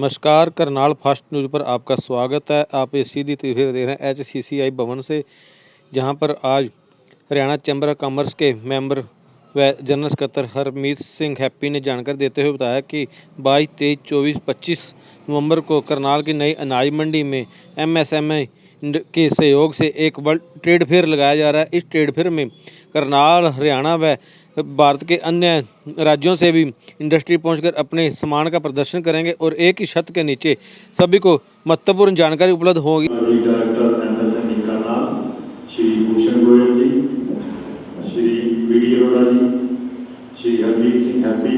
नमस्कार, Karnal fast news पर आपका स्वागत है। आप ये सीधी तस्वीर देख रहे हैं एचसीसीआई भवन से, जहां पर आज हरियाणा चैम्बर ऑफ कॉमर्स के मेंबर व general secretary Harmeet Singh happy ने जानकारी देते हुए बताया कि 22, 23, 24, 25 नवंबर को करनाल की नई अनाज मंडी में एमएसएमई के सहयोग से एक वर्ल्ड ट्रेड फेयर लगाया जा रहा है। इस ट्रेड फेयर में करनाल, हरियाणा व भारत के अन्य राज्यों से भी इंडस्ट्री पहुंचकर अपने सामान का प्रदर्शन करेंगे और एक ही छत के नीचे सभी को महत्वपूर्ण जानकारी उपलब्ध होगी। डायरेक्टर एमएसएमई करनाल श्री भूषण गोयल जी, श्री वीडी अरोड़ा जी, श्री हरमीत सिंह हैप्पी,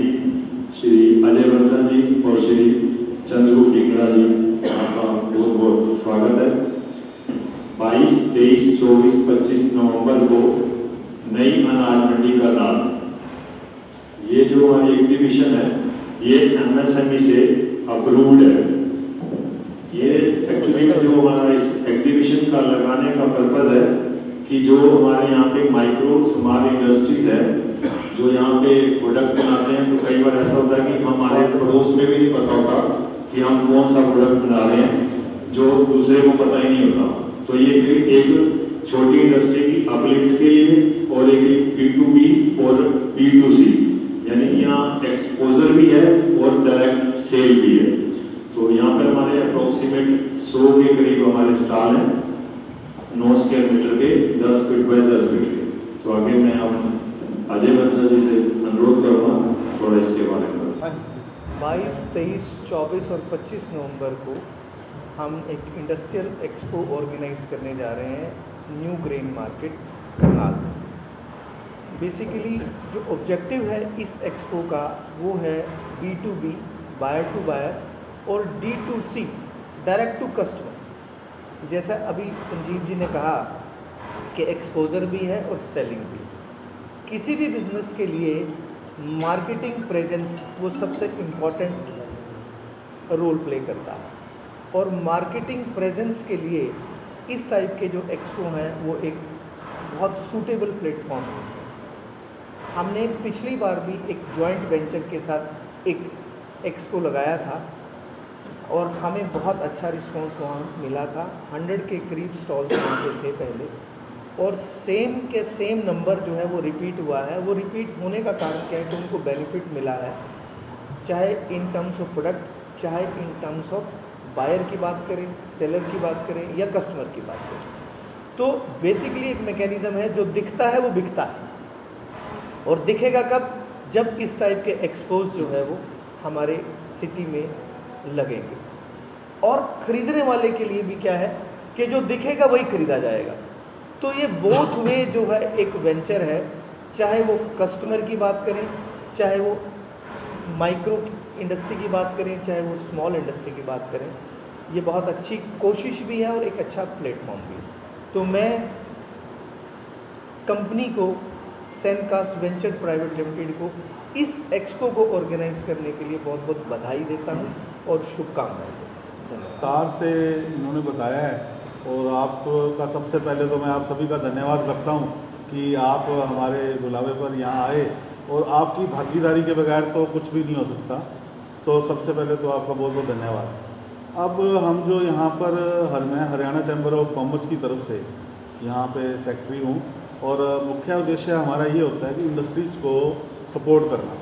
श्री अजय बंसल जी और श्री चंद्रू टिंगड़ा जी, आपका बहुत बहुत स्वागत है। 22, 23, 24, 25 नवंबर को नई अनाज मंडी करनाल, ये जो हमारी एग्जीबिशन है ये एमएसएमई से अप्रूव्ड है। ये एक्चुअली जो हमारा इस एग्जीबिशन का लगाने का पर्पज है कि जो हमारे यहाँ पे माइक्रो स्मॉल इंडस्ट्रीज है जो यहाँ पे प्रोडक्ट बनाते हैं, तो कई बार ऐसा होता है कि हमारे पड़ोस में भी नहीं पता होता कि हम कौन सा प्रोडक्ट बना रहे हैं, जो दूसरे को पता ही नहीं होता। तो ये एक छोटी इंडस्ट्री की अपलिफ्ट के लिए और एक B2B और B2C, यानी कि यहाँ एक्सपोजर भी है और डायरेक्ट सेल भी है। तो यहाँ पर हमारे अप्रोक्सीमेट 100 के करीब हमारे स्टॉल हैं, 9 स्क्वायर मीटर के, 10 फीट बाय 10 फीट के। तो आगे मैं अब अजय बंसल जी से अनुरोध करूँगा थोड़ा इसके बारे में। 22, 23, 24 और 25 नवंबर को हम एक इंडस्ट्रियल एक्सपो ऑर्गेनाइज करने जा रहे हैं new grain market Karnal. Basically जो ऑब्जेक्टिव है इस एक्सपो का वो है B2B, बायर टू बायर, और D2C, डायरेक्ट टू कस्टमर। जैसा अभी संजीव जी ने कहा कि एक्सपोजर भी है और सेलिंग भी। किसी भी बिजनेस के लिए मार्केटिंग प्रेजेंस वो सबसे इम्पॉर्टेंट रोल प्ले करता है, और मार्केटिंग प्रेजेंस के लिए इस टाइप के जो एक्सपो हैं वो एक बहुत सूटेबल प्लेटफॉर्म है। हमने पिछली बार भी एक जॉइंट वेंचर के साथ एक एक्सपो लगाया था और हमें बहुत अच्छा रिस्पांस वहाँ मिला था। 100 के करीब स्टॉल्स वहाँ पे थे पहले, और सेम के सेम नंबर जो है वो रिपीट हुआ है। वो रिपीट होने का कारण क्या है कि उनको बेनिफिट मिला है, चाहे इन टर्म्स ऑफ प्रोडक्ट, चाहे इन टर्म्स ऑफ बायर की बात करें, सेलर की बात करें या कस्टमर की बात करें। तो बेसिकली एक मैकेनिज़्म है, जो दिखता है वो बिकता है, और दिखेगा कब? जब इस टाइप के एक्सपोज जो है वो हमारे सिटी में लगेंगे। और ख़रीदने वाले के लिए भी क्या है कि जो दिखेगा वही ख़रीदा जाएगा। तो ये बोथ वे जो है एक वेंचर है, चाहे वो कस्टमर की बात करें, चाहे वो माइक्रो इंडस्ट्री की बात करें, चाहे वो स्मॉल इंडस्ट्री की बात करें। ये बहुत अच्छी कोशिश भी है और एक अच्छा प्लेटफॉर्म भी है। तो मैं कंपनी को, सेनकास्ट वेंचर प्राइवेट लिमिटेड को, इस एक्सपो को ऑर्गेनाइज करने के लिए बहुत बहुत बधाई देता हूँ और शुभकामनाएं देता हूँ। विस्तार से इन्होंने बताया है, और आपका सबसे पहले तो मैं आप सभी का धन्यवाद करता हूँ कि आप हमारे बुलावे पर यहाँ आए, और आपकी भागीदारी के बगैर तो कुछ भी नहीं हो सकता। तो सबसे पहले तो आपका बहुत बहुत धन्यवाद। अब हम जो यहाँ पर मैं हरियाणा चैम्बर ऑफ कॉमर्स की तरफ से यहाँ पे सेक्रेटरी हूँ, और मुख्य उद्देश्य हमारा ये होता है कि इंडस्ट्रीज़ को सपोर्ट करना।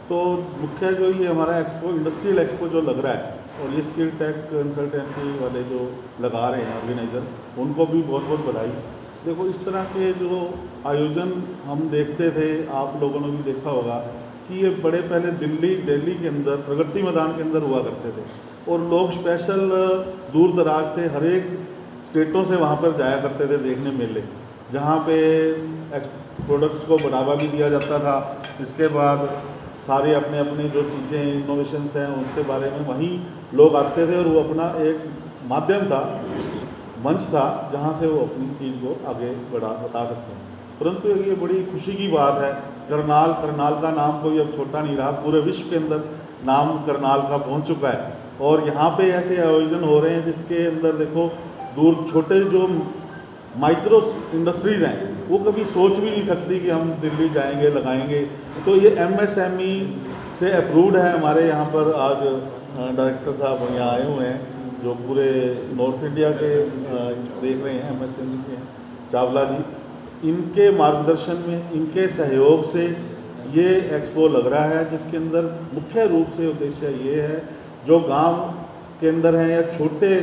तो मुख्य जो ये हमारा एक्सपो, इंडस्ट्रियल एक्सपो जो लग रहा है, और ये स्किल टेक कंसल्टेंसी वाले जो लगा रहे हैं ऑर्गेनाइज़र, उनको भी बहुत बहुत बधाई। देखो, इस तरह के जो आयोजन हम देखते थे, आप लोगों ने भी देखा होगा कि ये बड़े पहले दिल्ली के अंदर प्रगति मैदान के अंदर हुआ करते थे, और लोग स्पेशल दूर दराज से हर एक स्टेटों से वहाँ पर जाया करते थे देखने मेले, जहाँ पे प्रोडक्ट्स को बढ़ावा भी दिया जाता था। इसके बाद सारे अपने अपने जो चीज़ें इनोवेशंस हैं उसके बारे में वहीं लोग आते थे, और वो अपना एक माध्यम था, मंच था, जहाँ से वो अपनी चीज़ को आगे बता सकते हैं। परंतु ये बड़ी खुशी की बात है, करनाल का नाम कोई अब छोटा नहीं रहा, पूरे विश्व के अंदर नाम करनाल का पहुँच चुका है। और यहाँ पे ऐसे आयोजन हो रहे हैं जिसके अंदर देखो, दूर छोटे जो माइक्रो इंडस्ट्रीज़ हैं वो कभी सोच भी नहीं सकती कि हम दिल्ली जाएंगे, लगाएंगे। तो ये एमएसएमई से अप्रूव्ड है हमारे यहाँ पर आज डायरेक्टर साहब यहाँ आए हुए हैं जो पूरे नॉर्थ इंडिया के देख रहे हैं, MSME से हैं, चावला जी। इनके मार्गदर्शन में, इनके सहयोग से ये एक्सपो लग रहा है, जिसके अंदर मुख्य रूप से उद्देश्य ये है जो गांव के अंदर हैं या छोटे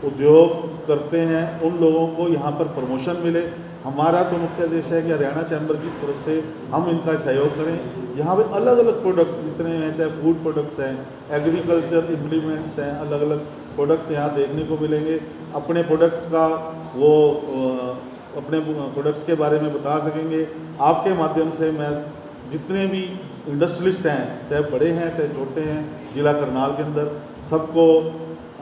उद्योग करते हैं उन लोगों को यहाँ पर प्रमोशन मिले। हमारा तो मुख्य उद्देश्य है कि हरियाणा चैम्बर की तरफ से हम इनका सहयोग करें। यहाँ पे अलग अलग प्रोडक्ट्स जितने हैं, चाहे फूड प्रोडक्ट्स हैं, एग्रीकल्चर इम्प्लीमेंट्स हैं, अलग अलग प्रोडक्ट्स यहाँ देखने को मिलेंगे। अपने प्रोडक्ट्स का वो अपने प्रोडक्ट्स के बारे में बता सकेंगे। आपके माध्यम से मैं जितने भी इंडस्ट्रियलिस्ट हैं, चाहे बड़े हैं चाहे छोटे हैं, जिला करनाल के अंदर सबको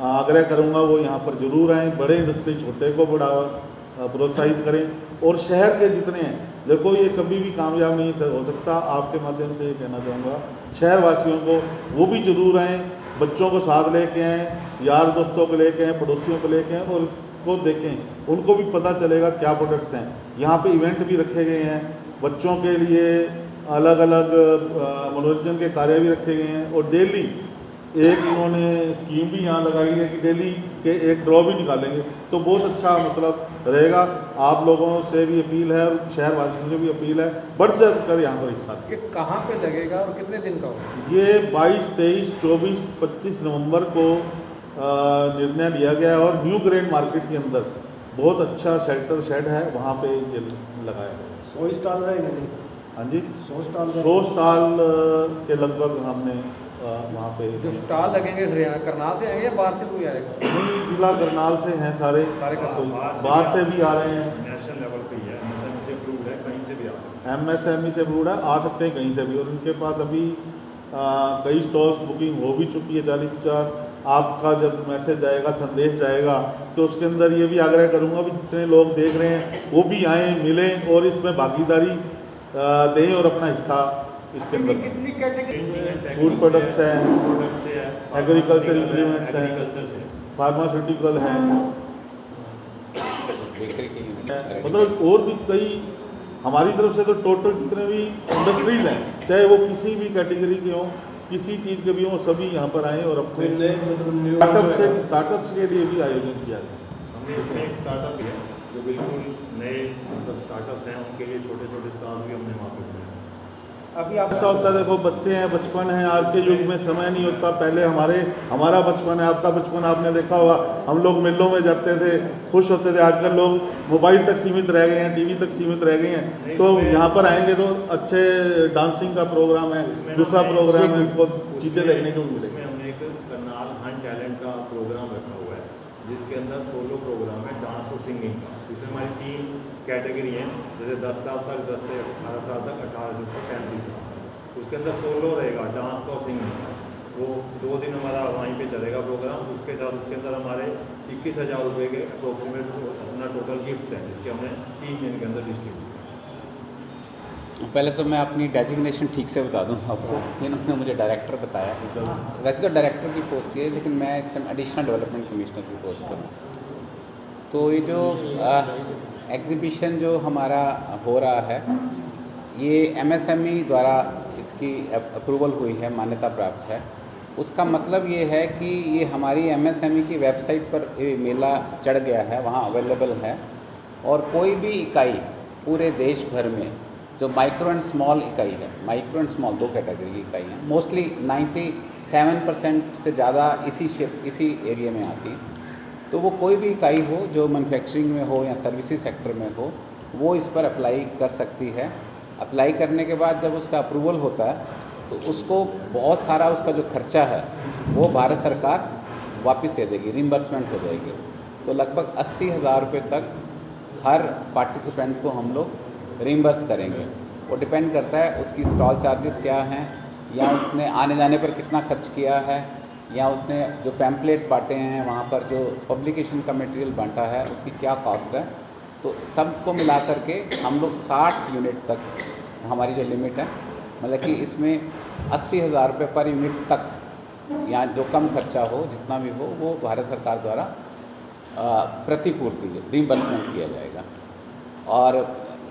आग्रह करूंगा वो यहाँ पर जरूर आएँ। बड़े इंडस्ट्री छोटे को बढ़ावा प्रोत्साहित करें और शहर के जितने हैं, देखो ये कभी भी कामयाब नहीं हो सकता। आपके माध्यम से ये कहना चाहूँगा शहर वासियों को वो भी जरूर आएँ, बच्चों को साथ लेके आएँ, यार दोस्तों को लेके आएँ, पड़ोसियों को लेके आएँ और इसको देखें, उनको भी पता चलेगा क्या प्रोडक्ट्स हैं। यहाँ पे इवेंट भी रखे गए हैं, बच्चों के लिए अलग अलग मनोरंजन के कार्य भी रखे गए हैं और डेली एक इन्होंने स्कीम भी यहाँ लगाई है कि डेली के एक ड्रॉ भी निकालेंगे, तो बहुत अच्छा मतलब रहेगा। आप लोगों से भी अपील है और शहर वासियों से भी अपील है, बढ़ चढ़ कर यहाँ पर हिस्सा लें। ये कहाँ पे लगेगा और कितने दिन का होगा? ये 22, 23, 24, 25 नवंबर को निर्णय लिया गया है और न्यू ग्रेन मार्केट के अंदर बहुत अच्छा शेल्टर शेड है, वहाँ पे ये लगाया गया है। 100 स्टॉल रहेंगे? हाँ जी, 100 स्टॉल 100 स्टॉल के लगभग हमने वहाँ पे जो स्टॉल लगेंगे हरियाणा करनाल से आएंगे या बाहर से कोई आएगा? नहीं, जिला करनाल से हैं सारे करनाल। बाहर से भी आ रहे हैं। नेशनल लेवल पे ही है, MSME से अप्रूव्ड है, कहीं से भी आ सकते हैं। MSME से अप्रूव्ड है, आ सकते हैं कहीं से भी। और उनके पास अभी कई स्टॉल्स बुकिंग हो भी चुकी है, 40-50। आपका जब मैसेज जाएगा, संदेश जाएगा, तो उसके अंदर ये भी आग्रह करूँगा भी जितने लोग देख रहे हैं वो भी आएँ, मिलें और इसमें भागीदारी दें और अपना हिस्सा इसके अंदर कितनी कैटेगरी? फूड प्रोडक्ट्स हैं, प्रोडक्ट्स से है, एग्रीकल्चर इम्प्लीमेंट्स हैं, एग्रीकल्चर से फार्मास्यूटिकल हैं, बेकरी की मतलब और भी कई हमारी तरफ से तो टोटल जितने भी इंडस्ट्रीज़ हैं, चाहे वो किसी भी कैटेगरी के हों, किसी चीज़ के भी हों, सभी यहाँ पर आएँ और अपने स्टार्टअप्स के लिए भी आयोजन किया जाए। हमने इसमें एक स्टार्टअप भी है जो बिल्कुल नए मतलब स्टार्टअप्स हैं, उनके लिए छोटे छोटे स्टॉल्स भी हमने वहाँ पे बनाए हैं। अभी आप ऐसा होता है, देखो बच्चे हैं, बचपन है, आज के युग में समय नहीं होता। पहले हमारा बचपन है, आपका बचपन आपने देखा होगा, हम लोग मेलों में जाते थे, खुश होते थे। आजकल लोग मोबाइल तक सीमित रह गए हैं, टीवी तक सीमित रह गए हैं। तो यहाँ पर आएंगे तो अच्छे डांसिंग का प्रोग्राम है, दूसरा प्रोग्राम है, उनको चीज़ें देखने को मिलेंगी। उसमें हमने एक करनाल हन टैलेंट का प्रोग्राम रखा हुआ है, जिसके अंदर सोलो प्रोग्राम है डांस और सिंगिंग का। इसमें हमारी 3 कैटेगरी हैं, जैसे 10 साल तक, 10 से 18 साल तक, 18 से 35 साल तक। उसके अंदर सोलो रहेगा, डांस का और सिंगिंग का। वो 2 दिन हमारा वहीं पे चलेगा प्रोग्राम। उसके साथ उसके अंदर हमारे 21,000 रुपये के अप्रोक्सीमेट अपना टोटल गिफ्ट्स हैं, जिसके हमने 3 दिन के अंदर डिस्ट्रीब्यूट किया। पहले तो मैं अपनी डेजिग्नेशन ठीक से बता दूं आपको। इन्होंने मुझे डायरेक्टर बताया, वैसे तो डायरेक्टर की पोस्ट है, लेकिन मैं इस टाइम एडिशनल डेवलपमेंट कमिश्नर की पोस्ट पर हूँ। तो ये जो एग्जीबिशन जो हमारा हो रहा है, ये MSME द्वारा इसकी अप्रूवल हुई है, मान्यता प्राप्त है। उसका मतलब ये है कि ये हमारी MSME की वेबसाइट पर ये मेला चढ़ गया है, वहाँ अवेलेबल है। और कोई भी इकाई पूरे देश भर में जो माइक्रो एंड स्मॉल इकाई है, माइक्रो एंड स्मॉल 2 कैटेगरी की इकाई हैं, मोस्टली 97% से ज़्यादा इसी एरिया में आती। तो वो कोई भी इकाई हो जो मैन्युफैक्चरिंग में हो या सर्विसेज सेक्टर में हो, वो इस पर अप्लाई कर सकती है। अप्लाई करने के बाद जब उसका अप्रूवल होता है तो उसको बहुत सारा उसका जो खर्चा है वो भारत सरकार वापस दे देगी, रिम्बर्समेंट हो जाएगी। तो लगभग 80,000 रुपये तक हर पार्टिसिपेंट को हम लोग रिम्बर्स करेंगे। वो डिपेंड करता है उसकी स्टॉल चार्जेस क्या हैं, या उसने आने जाने पर कितना खर्च किया है, या उसने जो पैम्पलेट बांटे हैं वहाँ पर जो पब्लिकेशन का मटेरियल बांटा है उसकी क्या कॉस्ट है। तो सबको मिला करके हम लोग 60 यूनिट तक, हमारी जो लिमिट है, मतलब कि इसमें 80,000 रुपये पर यूनिट तक, या जो कम खर्चा हो जितना भी हो, वो भारत सरकार द्वारा प्रतिपूर्ति रिम्बर्समेंट किया जाएगा। और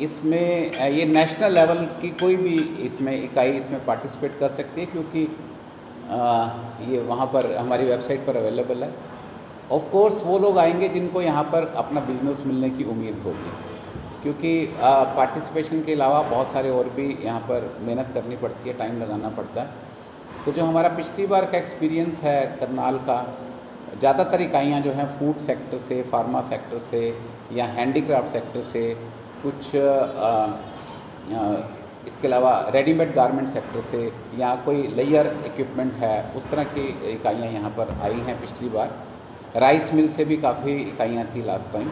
इसमें ये नेशनल लेवल की कोई भी इसमें इकाई इसमें पार्टिसिपेट कर सकती है, क्योंकि ये वहाँ पर हमारी वेबसाइट पर अवेलेबल है। ऑफ कोर्स वो लोग आएंगे जिनको यहाँ पर अपना बिजनेस मिलने की उम्मीद होगी, क्योंकि पार्टिसिपेशन के अलावा बहुत सारे और भी यहाँ पर मेहनत करनी पड़ती है, टाइम लगाना पड़ता है। तो जो हमारा पिछली बार का एक्सपीरियंस है करनाल का, ज़्यादातर इकाइयाँ जो हैं फूड सेक्टर से, फार्मा सेक्टर से या हैंडीक्राफ्ट सेक्टर से, कुछ इसके अलावा रेडीमेड गारमेंट सेक्टर से, या कोई लेयर इक्विपमेंट है, उस तरह की इकाइयाँ यहाँ पर आई हैं पिछली बार। राइस मिल से भी काफ़ी इकाइयाँ थी लास्ट टाइम।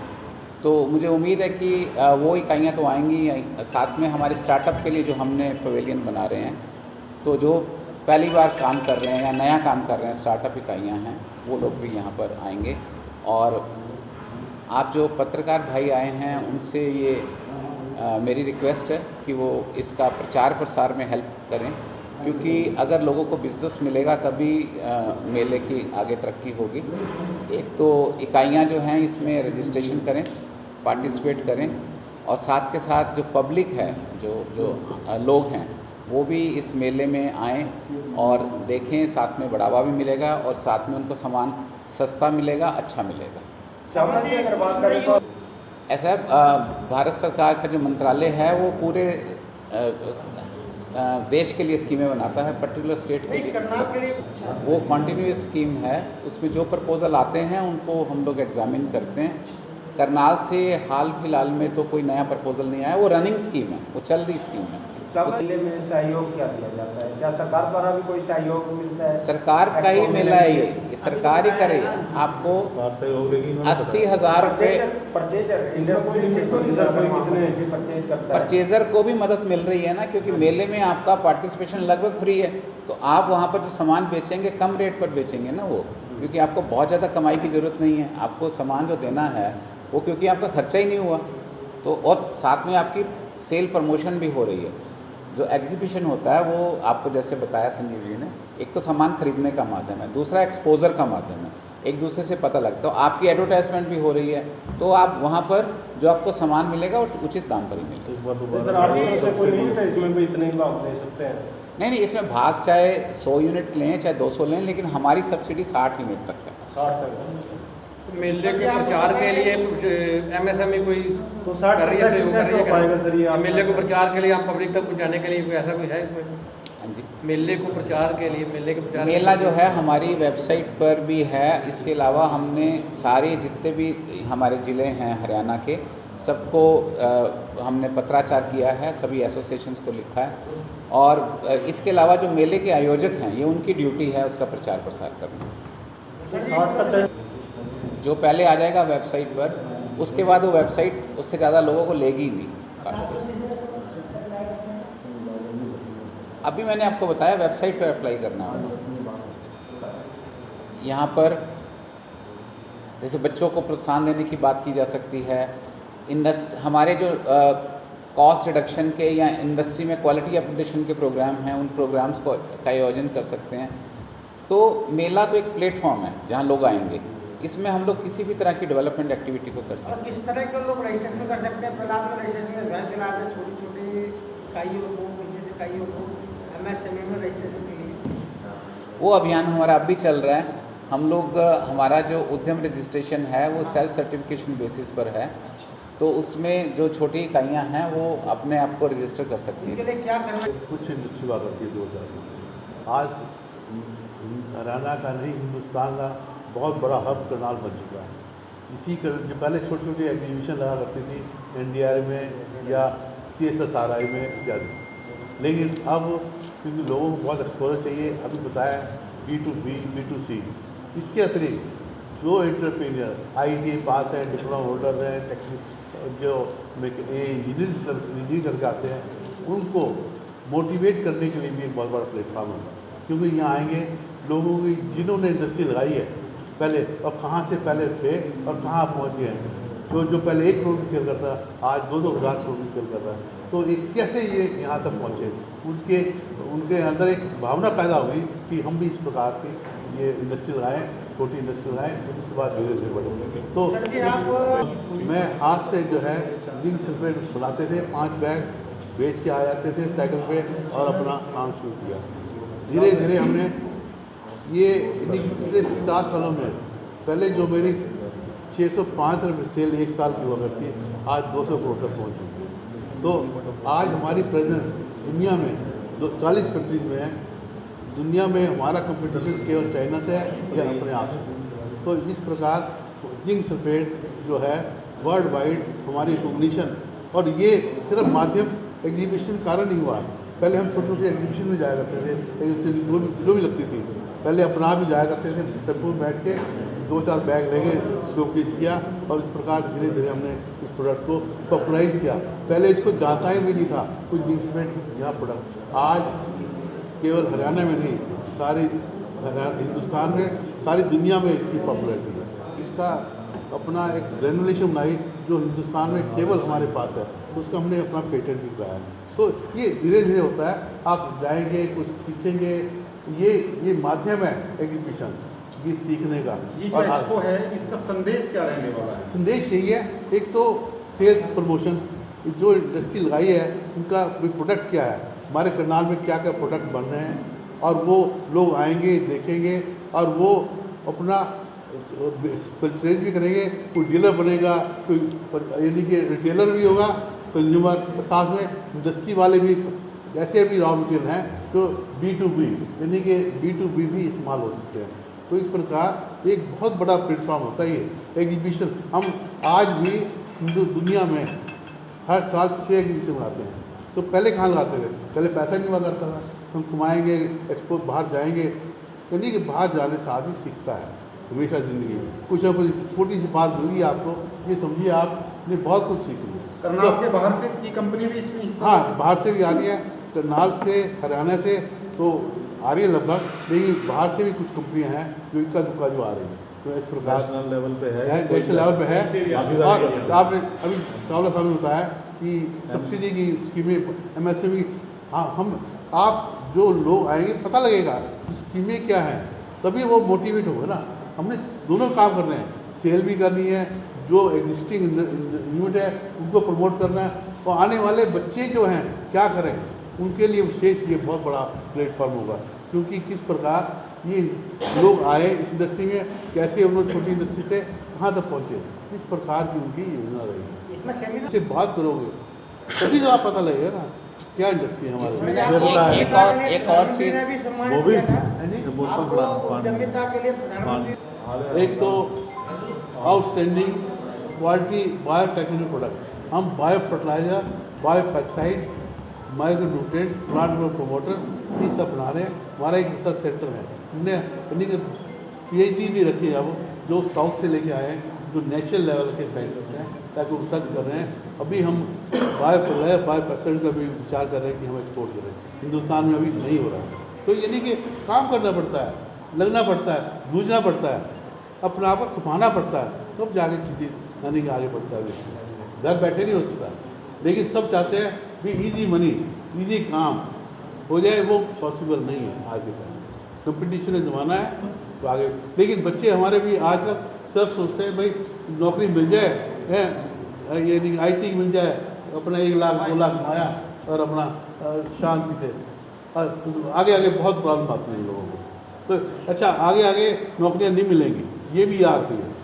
तो मुझे उम्मीद है कि वो इकाइयाँ तो आएंगी। साथ में हमारे स्टार्टअप के लिए जो हमने पवेलियन बना रहे हैं, तो जो पहली बार काम कर रहे हैं या नया काम कर रहे हैं स्टार्टअप इकाइयाँ हैं, वो लोग भी यहाँ पर आएंगे। और आप जो पत्रकार भाई आए हैं उनसे ये मेरी रिक्वेस्ट है कि वो इसका प्रचार प्रसार में हेल्प करें, क्योंकि अगर लोगों को बिज़नेस मिलेगा तभी मेले की आगे तरक्की होगी। एक तो इकाइयाँ जो हैं इसमें रजिस्ट्रेशन करें, पार्टिसिपेट करें, और साथ के साथ जो पब्लिक है, जो लोग हैं, वो भी इस मेले में आएँ और देखें। साथ में बढ़ावा भी मिलेगा और साथ में उनको सामान सस्ता मिलेगा, अच्छा मिलेगा। चावला जी अगर बात करें तो ऐसा है, भारत सरकार का जो मंत्रालय है वो पूरे देश के लिए स्कीमें बनाता है, पर्टिकुलर स्टेट के लिए। वो कॉन्टीन्यूस स्कीम है, उसमें जो प्रपोजल आते हैं उनको हम लोग एग्जामिन करते हैं। करनाल से हाल फिलहाल में तो कोई नया प्रपोजल नहीं आया, वो रनिंग स्कीम है, वो चल रही स्कीम है। मेले में सहयोग क्या दिया जाता है? क्या सरकार द्वारा भी कोई सहयोग मिलता है? सरकार का ही मेला है ये सरकार ही करे। आपको सरकार सहयोग देगी, इन्होंने बताया। 80,000 रुपये परचेज़र को भी मदद मिल रही है ना, क्योंकि मेले में आपका पार्टिसिपेशन लगभग फ्री है। तो आप वहाँ पर जो सामान बेचेंगे कम रेट पर बेचेंगे ना वो, क्योंकि आपको बहुत ज़्यादा कमाई की ज़रूरत नहीं है। आपको सामान जो देना है वो, क्योंकि आपका खर्चा ही नहीं हुआ, तो और साथ में आपकी सेल प्रमोशन भी हो रही है। जो एग्जीबिशन होता है वो आपको जैसे बताया संजीव जी ने, एक तो सामान खरीदने का माध्यम है, दूसरा एक्सपोजर का माध्यम है, एक दूसरे से पता लगता है। तो आपकी एडवर्टाइजमेंट भी हो रही है, तो आप वहाँ पर जो आपको सामान मिलेगा वो उचित दाम पर ही मिलेगा। एक बार दोबारा इसमें भी इतने ही भाव दे सकते हैं? नहीं, इसमें भाग चाहे 100 यूनिट लें चाहे 200 लें, लेकिन हमारी सब्सिडी 60 यूनिट तक है। 60 तक। मेले के प्रचार के लिए MSME कोई तो 60% कैसे हो पाएगा सर ये? मेले को प्रचार के लिए आप पब्लिक तक पहुंचाने के लिए कोई ऐसा कोई है इसमें? हाँ जी, मेले को प्रचार के लिए, मेले के प्रचार मेला जो है हमारी वेबसाइट पर भी है। इसके अलावा हमने सारे जितने भी हमारे ज़िले हैं हरियाणा के, सबको हमने पत्राचार किया है, सभी एसोसिएशंस को लिखा है। और इसके अलावा जो मेले के आयोजक हैं, ये उनकी ड्यूटी है उसका प्रचार प्रसार करना। 60 का चाहिए। जो पहले आ जाएगा वेबसाइट पर, उसके बाद वो वेबसाइट उससे ज़्यादा लोगों को लेगी ही नहीं 60 से। अभी मैंने आपको बताया वेबसाइट पर अप्लाई करना होगा। यहाँ पर जैसे बच्चों को प्रोत्साहन देने की बात की जा सकती है। हमारे जो कॉस्ट रिडक्शन के या इंडस्ट्री में क्वालिटी अपग्रेडेशन के प्रोग्राम हैं, उन प्रोग्राम्स को का आयोजन कर सकते हैं। तो मेला तो एक प्लेटफॉर्म है जहाँ लोग आएंगे, इसमें हम लोग किसी भी तरह की डेवलपमेंट एक्टिविटी को कर सकते हैं। किस तरह के लोग रजिस्ट्रेशन कर सकते हैं? फिलहाल में रजिस्ट्रेशन वैन चला रहे, छोटी छोटी इकाइयों को, बिजनेस इकाइयों को MSME में रजिस्ट्रेशन के लिए वो अभियान हमारा अब भी चल रहा है। हम लोग हमारा जो उद्यम रजिस्ट्रेशन है वो सेल्फ सर्टिफिकेशन बेसिस पर है, तो उसमें जो छोटी इकाइयाँ हैं वो अपने आप को रजिस्टर कर सकती इनके हैं। लिए क्या करना? कुछ इंडस्ट्री बात होती है 2000 आज हरियाणा का नहीं, हिंदुस्तान का बहुत बड़ा हब करनाल बन चुका है। इसी कर जो पहले छोटी छोटी एग्जीबिशन लगा करती थी NDRI में या CSSRI में इत्यादि, लेकिन अब क्योंकि लोगों को बहुत एक्सपोजर चाहिए, अभी बताया B2B, B2C, इसके अतिरिक्त जो एंटरप्रेन्योर ITA पास हैं, डिप्लोमा होल्डर हैं, टेक्निक जो इंजीनियरिंग करके आते हैं, उनको मोटिवेट करने के लिए भी एक बहुत बड़ा प्लेटफॉर्म होगा। क्योंकि यहाँ आएंगे लोगों की जिन्होंने इंडस्ट्री लगाई है पहले, और कहाँ से पहले थे और कहाँ पहुँच गए हैं। जो पहले 1 करोड़ की सेल करता आज 2-2 हज़ार करोड़ की सेल कर रहा है। तो एक कैसे ये यहाँ तक पहुँचे, उनके अंदर एक भावना पैदा हुई कि हम भी इस प्रकार की ये इंडस्ट्री लगाएँ, छोटी इंडस्ट्री लगाएँ, उसके बाद धीरे धीरे बढ़ेंगे। तो मैं हाथ से जो है जिंक सल्फेट बनाते थे, 5 बैग बेच के आ जाते थे साइकिल पे और अपना काम शुरू किया। धीरे धीरे हमने ये पिछले 50 सालों में पहले जो मेरी 605 रुपये सेल एक साल की हुआ करती आज 200 करोड़ तक पहुँच चुकी है। तो आज हमारी प्रेजेंस दुनिया में 40 कंट्रीज में है। दुनिया में हमारा कंपटीशन केवल चाइना से है या अपने आप से। तो इस प्रकार जिंक सल्फेट जो है वर्ल्ड वाइड हमारी रिकॉग्निशन, और ये सिर्फ माध्यम एग्जीबिशन कारण ही हुआ है। पहले हम छोटे छोटे एग्जीबिशन में जाया करते थे, एग्जीबिशन जो भी लगती थी, पहले अपना आप ही जाया करते थे, टेम्पो में बैठ के 2-4 बैग लेंगे, शोकेस किया, और इस प्रकार धीरे धीरे हमने इस प्रोडक्ट को पॉपुलराइज किया। पहले इसको जाता ही भी नहीं था कुछ जिंक सल्फेट या प्रोडक्ट। आज केवल हरियाणा में नहीं, सारी हिंदुस्तान में, सारी दुनिया में इसकी पॉपुलैरिटी है। इसका अपना एक ग्रेनुलेशन बनाई जो हिंदुस्तान में केवल हमारे पास है, उसका हमने अपना पेटेंट भी कराया। तो ये धीरे धीरे होता है, आप जाएंगे, कुछ सीखेंगे, ये माध्यम है एग्जीबिशन, ये सीखने का। ये जो एक्सपो है, इसका संदेश क्या रहने वाला है? संदेश यही है, एक तो सेल्स प्रमोशन, जो इंडस्ट्री लगाई है उनका भी प्रोडक्ट क्या है, हमारे करनाल में क्या क्या प्रोडक्ट बन रहे हैं, और वो लोग आएंगे, देखेंगे, और वो अपना परचेज भी करेंगे। कोई डीलर बनेगा, कोई यानी कि रिटेलर भी होगा, कंज्यूमर, साथ में इंडस्ट्री वाले भी, ऐसे भी रॉ मटेरियल हैं जो B2B यानी कि B2B भी इस्तेमाल हो सकते हैं। तो इस प्रकार एक बहुत बड़ा प्लेटफॉर्म होता है ये एग्जीबिशन। हम आज भी दुनिया में हर साल 6 एग्जीबिशन बनाते हैं। तो पहले कहाँ लगाते थे? पहले पैसा नहीं हुआ करता था, हम कमाएंगे, एक्सपो बाहर जाएंगे, यानी कि बाहर जाने से आदमी सीखता है हमेशा ज़िंदगी में। कुछ ना कुछ छोटी सी बात मिलेगी आपको, ये समझिए आपने बहुत कुछ सीख लिया। करनाल के बाहर से की कंपनी भी इसमें हिस्सा? हाँ, बाहर से भी आ रही है, करनाल से, हरियाणा से तो आ रही है लगभग, लेकिन बाहर से भी कुछ कंपनियां हैं जो इक्का दुक्का जो आ रही हैं। तो इस प्रकार नेशनल लेवल पे है, नेशनल लेवल पे है। भागीदारी और कैसे? आपने अभी चावला साहब ने बताया कि सब्सिडी की स्कीमें, MSME, हाँ, हम आप जो लोग आएंगे पता लगेगा कि स्कीमें क्या हैं, तभी वो मोटिवेट होगा ना। हमने दोनों काम करने हैं, सेल भी करनी है, जो एग्जिस्टिंग यूनिट है उनको प्रमोट करना है, और आने वाले बच्चे जो हैं क्या करें उनके लिए विशेष ये बहुत बड़ा प्लेटफॉर्म होगा। क्योंकि किस प्रकार ये लोग आए इस इंडस्ट्री में, कैसे उन्होंने छोटी इंडस्ट्री से कहाँ तक पहुँचे, इस प्रकार की उनकी योजना रहेगी। इससे बात करोगे तभी तो आप पता लगेगा ना क्या इंडस्ट्री है हमारे। इसमें ना एक और चीज़ वो भी एक तो आउटस्टैंडिंग क्वालिटी बायोटेक्निकल प्रोडक्ट, हम bio fertiliser, bio pesticide, micro nutrients, plant growth promoters ये सब बना रहे हैं। हमारा एक रिसर्च सेंटर है, हमने PhD भी रखी है अब, जो साउथ से लेके आए हैं, जो नेशनल लेवल के साइंटिस्ट हैं, ताकि वो रिसर्च कर रहे हैं। अभी हम बायो फर्टिलाइजर, बायो पेस्टिसाइड का भी विचार कर रहे हैं कि हम एक्सपोर्ट करें, हिंदुस्तान में अभी नहीं हो रहा है। तो यानी कि काम करना पड़ता है, लगना पड़ता है, जूझना पड़ता है, अपने आप को खपाना पड़ता है, तब जाके किसी यानी कि आगे बढ़ता है। घर बैठे नहीं हो सकता, लेकिन सब चाहते हैं भी इजी मनी, इजी काम हो जाए, वो पॉसिबल नहीं है आज के टाइम। कंपटीशन का ज़माना है तो आगे, लेकिन बच्चे हमारे भी आजकल सब सोचते हैं भाई नौकरी मिल जाए, यानी IT मिल जाए, अपना 1 लाख 2 लाख कमाया और अपना शांति से, और आगे आगे बहुत प्रॉब्लम आती है लोगों को। तो अच्छा, आगे आगे नौकरियां नहीं मिलेंगी, ये भी याद रखिए।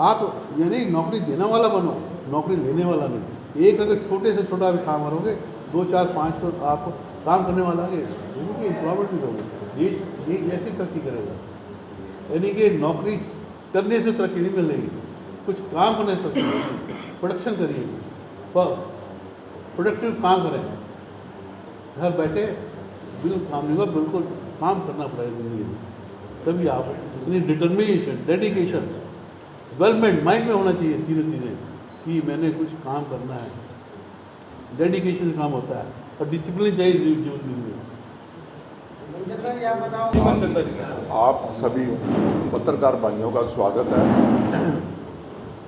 आप यानी नौकरी देने वाला बनो, नौकरी लेने वाला नहीं। एक अगर छोटे से छोटा भी काम करोगे, 2 4 5 तो आप काम करने वाला है, यानी कि एम्प्लॉयमेंट भी दोगे, देश ये ऐसी तरक्की करेगा। यानी कि नौकरी करने से तरक्की नहीं मिलेगी, कुछ काम करने से तरक्की मिलेगी। प्रोडक्शन करिए, प्रोडक्टिव काम करें, घर बैठे बिल्कुल काम नहीं होगा, बिल्कुल काम करना पड़ेगा ज़िंदगी में, तभी आप यानी डिटर्मिनेशन, डेडिकेशन, डेवलपमेंट माइंड में होना चाहिए तीनों चीज़ें कि मैंने कुछ काम करना है। डेडिकेशन काम होता है, और डिसिप्लिन चाहिए जीवन में। आप सभी पत्रकार भाइयों का स्वागत है।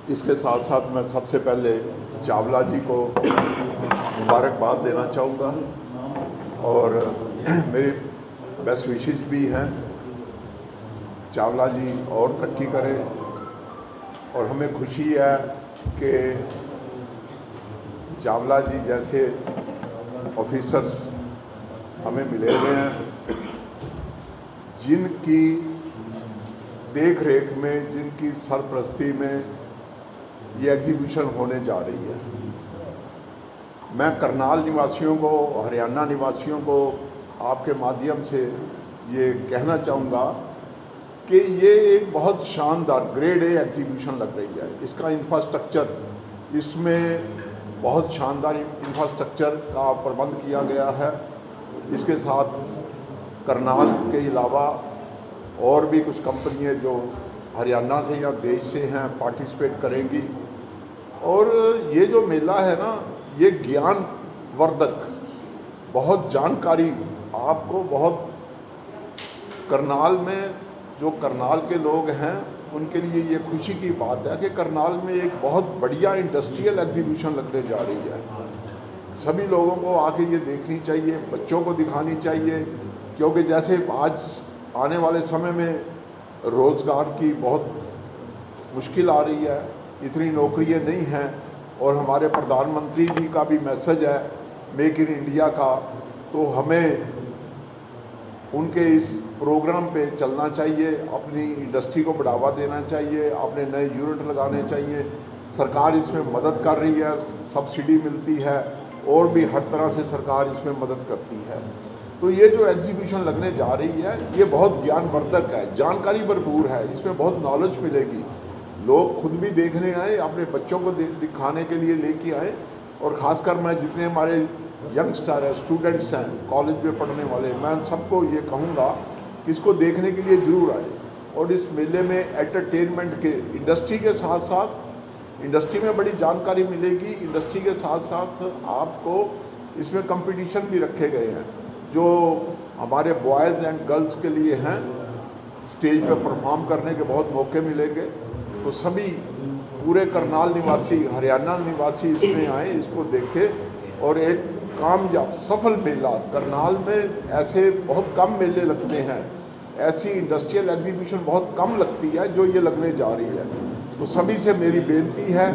इसके साथ साथ मैं सबसे पहले चावला जी को मुबारकबाद देना चाहूँगा, और मेरी बेस्ट विशेस भी हैं। चावला जी और तरक्की करें, और हमें खुशी है कि चावला जी जैसे ऑफिसर्स हमें मिले हुए हैं। जिनकी देख रेख में, जिनकी सरपरस्ती में ये एग्जीबिशन होने जा रही है। मैं करनाल निवासियों को, हरियाणा निवासियों को आपके माध्यम से ये कहना चाहूँगा कि ये एक बहुत शानदार ग्रेड ए एग्जीबिशन लग रही है। इसका इंफ्रास्ट्रक्चर, इसमें बहुत शानदार इंफ्रास्ट्रक्चर का प्रबंध किया गया है। इसके साथ करनाल के अलावा और भी कुछ कंपनियां जो हरियाणा से या देश से हैं पार्टिसिपेट करेंगी। और ये जो मेला है ना, ये ज्ञानवर्धक, बहुत जानकारी आपको, बहुत करनाल में जो करनाल के लोग हैं उनके लिए ये खुशी की बात है कि करनाल में एक बहुत बढ़िया इंडस्ट्रियल एग्जीबिशन लगने जा रही है। सभी लोगों को आके ये देखनी चाहिए, बच्चों को दिखानी चाहिए, क्योंकि जैसे आज आने वाले समय में रोज़गार की बहुत मुश्किल आ रही है, इतनी नौकरियां नहीं हैं। और हमारे प्रधानमंत्री जी का भी मैसेज है मेक इन इंडिया का, तो हमें उनके इस प्रोग्राम पे चलना चाहिए, अपनी इंडस्ट्री को बढ़ावा देना चाहिए, अपने नए यूनिट लगाने चाहिए। सरकार इसमें मदद कर रही है, सब्सिडी मिलती है और भी हर तरह से सरकार इसमें मदद करती है। तो ये जो एग्जीबिशन लगने जा रही है ये बहुत ज्ञानवर्धक है, जानकारी भरपूर है, इसमें बहुत नॉलेज मिलेगी। लोग खुद भी देखने आए, अपने बच्चों को दिखाने के लिए लेके आए। और ख़ासकर मैं जितने हमारे यंगस्टर हैं, स्टूडेंट्स हैं, कॉलेज में पढ़ने वाले, मैं उन सबको ये कहूँगा कि इसको देखने के लिए ज़रूर आए। और इस मेले में एंटरटेनमेंट के, इंडस्ट्री के साथ साथ, इंडस्ट्री में बड़ी जानकारी मिलेगी। इंडस्ट्री के साथ साथ आपको इसमें कंपटीशन भी रखे गए हैं जो हमारे बॉयज़ एंड गर्ल्स के लिए हैं। स्टेज पे परफॉर्म करने के बहुत मौके मिलेंगे। तो सभी पूरे करनाल निवासी, हरियाणा निवासी इसमें आए, इसको देखें और एक कामयाब सफल मेला। करनाल में ऐसे बहुत कम मेले लगते हैं, ऐसी इंडस्ट्रियल एग्जीबिशन बहुत कम लगती है जो ये लगने जा रही है। तो सभी से मेरी बेनती है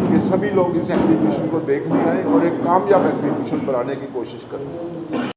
कि सभी लोग इस एग्जीबिशन को देखने आए और एक कामयाब एग्जीबिशन बनाने की कोशिश करें।